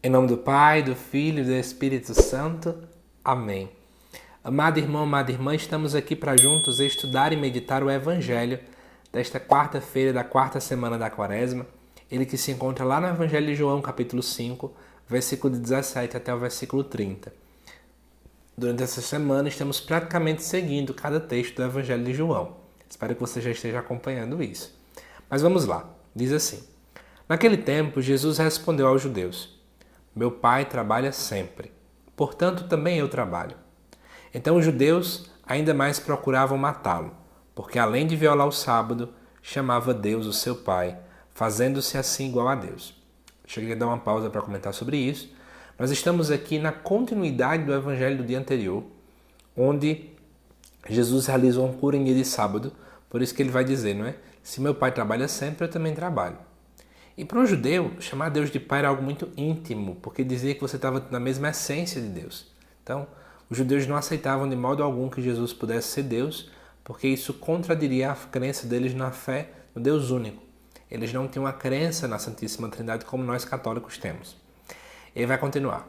Em nome do Pai, do Filho e do Espírito Santo. Amém. Amado irmão, amada irmã, estamos aqui para juntos estudar e meditar o Evangelho desta quarta-feira da quarta semana da Quaresma. Ele que se encontra lá no Evangelho de João, capítulo 5, versículo 17 até o versículo 30. Durante essa semana estamos praticamente seguindo cada texto do Evangelho de João. Espero que você já esteja acompanhando isso. Mas vamos lá. Diz assim: Naquele tempo, Jesus respondeu aos judeus: Meu Pai trabalha sempre, portanto também eu trabalho. Então os judeus ainda mais procuravam matá-lo, porque além de violar o sábado, chamava Deus o seu Pai, fazendo-se assim igual a Deus. Cheguei a dar uma pausa para comentar sobre isso. Nós estamos aqui na continuidade do evangelho do dia anterior, onde Jesus realizou uma cura em dia de sábado, por isso que ele vai dizer, não é? Se meu Pai trabalha sempre, eu também trabalho. E para um judeu, chamar Deus de Pai era algo muito íntimo, porque dizia que você estava na mesma essência de Deus. Então, os judeus não aceitavam de modo algum que Jesus pudesse ser Deus, porque isso contradiria a crença deles na fé no Deus único. Eles não tinham a crença na Santíssima Trindade como nós católicos temos. Ele vai continuar.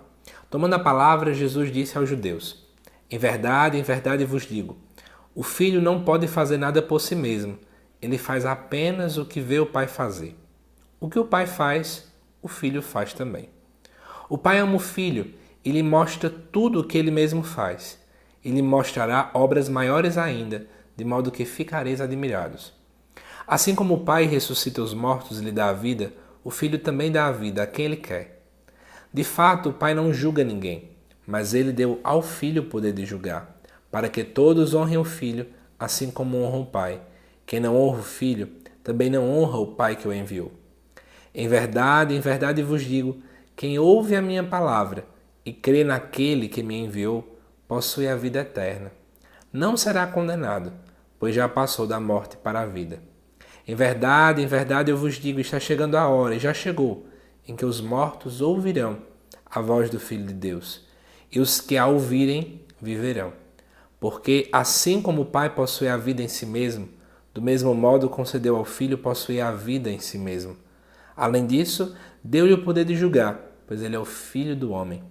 Tomando a palavra, Jesus disse aos judeus: em verdade vos digo, o Filho não pode fazer nada por si mesmo. Ele faz apenas o que vê o Pai fazer. O que o Pai faz, o Filho faz também. O Pai ama o Filho e lhe mostra tudo o que ele mesmo faz. E lhe mostrará obras maiores ainda, de modo que ficareis admirados. Assim como o Pai ressuscita os mortos e lhe dá a vida, o Filho também dá a vida a quem ele quer. De fato, o Pai não julga ninguém, mas ele deu ao Filho o poder de julgar, para que todos honrem o Filho, assim como honram o Pai. Quem não honra o Filho, também não honra o Pai que o enviou. Em verdade vos digo, quem ouve a minha palavra e crê naquele que me enviou, possui a vida eterna. Não será condenado, pois já passou da morte para a vida. Em verdade eu vos digo, está chegando a hora, e já chegou, em que os mortos ouvirão a voz do Filho de Deus, e os que a ouvirem viverão. Porque assim como o Pai possui a vida em si mesmo, do mesmo modo concedeu ao Filho possuir a vida em si mesmo. Além disso, deu-lhe o poder de julgar, pois ele é o Filho do homem.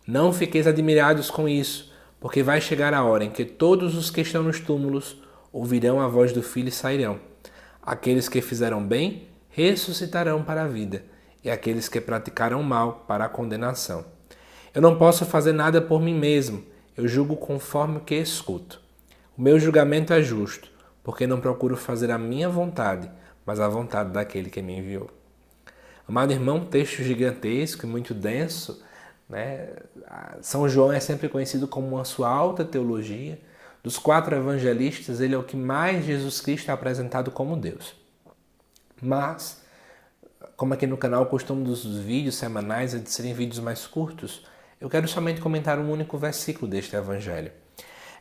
Não fiqueis admirados com isso, porque vai chegar a hora em que todos os que estão nos túmulos ouvirão a voz do Filho e sairão. Aqueles que fizeram bem ressuscitarão para a vida, e aqueles que praticaram mal para a condenação. Eu não posso fazer nada por mim mesmo, eu julgo conforme o que escuto. O meu julgamento é justo, porque não procuro fazer a minha vontade, mas a vontade daquele que me enviou. Amado irmão, texto gigantesco e muito denso, né? São João é sempre conhecido como uma sua alta teologia. Dos 4 evangelistas, ele é o que mais Jesus Cristo é apresentado como Deus. Mas, como aqui no canal o costume dos vídeos semanais é de serem vídeos mais curtos, eu quero somente comentar um único versículo deste evangelho.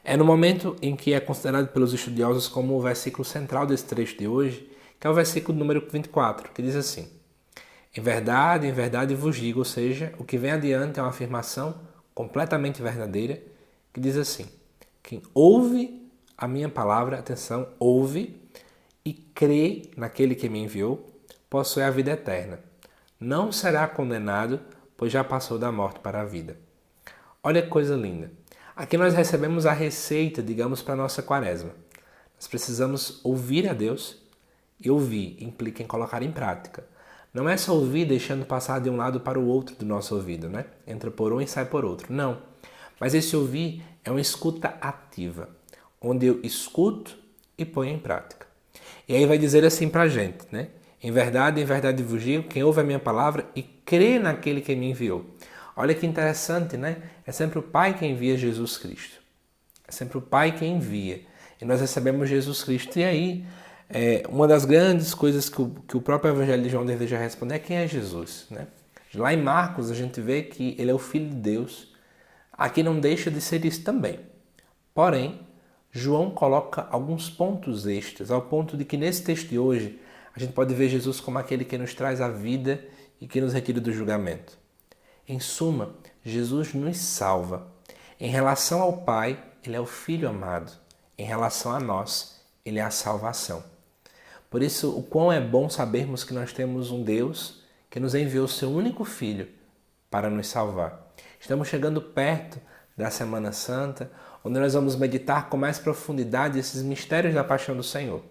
É no momento em que é considerado pelos estudiosos como o versículo central desse trecho de hoje, que é o versículo número 24, que diz assim: em verdade vos digo, ou seja, o que vem adiante é uma afirmação completamente verdadeira, que diz assim: quem ouve a minha palavra, atenção, ouve e crê naquele que me enviou, possui a vida eterna. Não será condenado, pois já passou da morte para a vida. Olha que coisa linda. Aqui nós recebemos a receita, digamos, para a nossa quaresma. Nós precisamos ouvir a Deus, e ouvir implica em colocar em prática. Não é só ouvir deixando passar de um lado para o outro do nosso ouvido, né? Entra por um e sai por outro. Não. Mas esse ouvir é uma escuta ativa, onde eu escuto e ponho em prática. E aí vai dizer assim para a gente, né? Em verdade vos digo, quem ouve a minha palavra e crê naquele que me enviou. Olha que interessante, né? É sempre o Pai que envia Jesus Cristo. É sempre o Pai que envia. E nós recebemos Jesus Cristo. E aí, uma das grandes coisas que o próprio Evangelho de João deseja responder é quem é Jesus, né? Lá em Marcos a gente vê que ele é o Filho de Deus. Aqui não deixa de ser isso também. Porém, João coloca alguns pontos extras, ao ponto de que nesse texto de hoje a gente pode ver Jesus como aquele que nos traz a vida e que nos retira do julgamento. Em suma, Jesus nos salva. Em relação ao Pai, ele é o Filho amado. Em relação a nós, ele é a salvação. Por isso, o quão é bom sabermos que nós temos um Deus que nos enviou seu único Filho para nos salvar. Estamos chegando perto da Semana Santa, onde nós vamos meditar com mais profundidade esses mistérios da paixão do Senhor.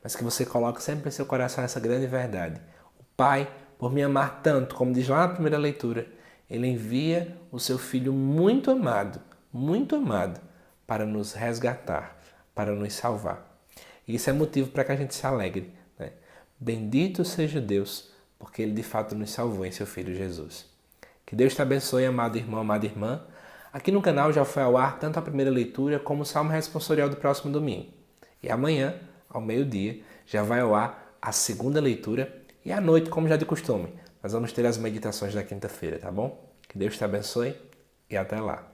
Mas que você coloque sempre em seu coração essa grande verdade. O Pai, por me amar tanto, como diz lá na primeira leitura, Ele envia o seu Filho muito amado, para nos resgatar, para nos salvar. E isso é motivo para que a gente se alegre, né? Bendito seja Deus, porque Ele de fato nos salvou em seu Filho Jesus. Que Deus te abençoe, amado irmão, amada irmã. Aqui no canal já foi ao ar tanto a primeira leitura como o Salmo Responsorial do próximo domingo. E amanhã, ao meio-dia, já vai ao ar a segunda leitura e à noite, como já de costume, nós vamos ter as meditações da quinta-feira, tá bom? Que Deus te abençoe e até lá.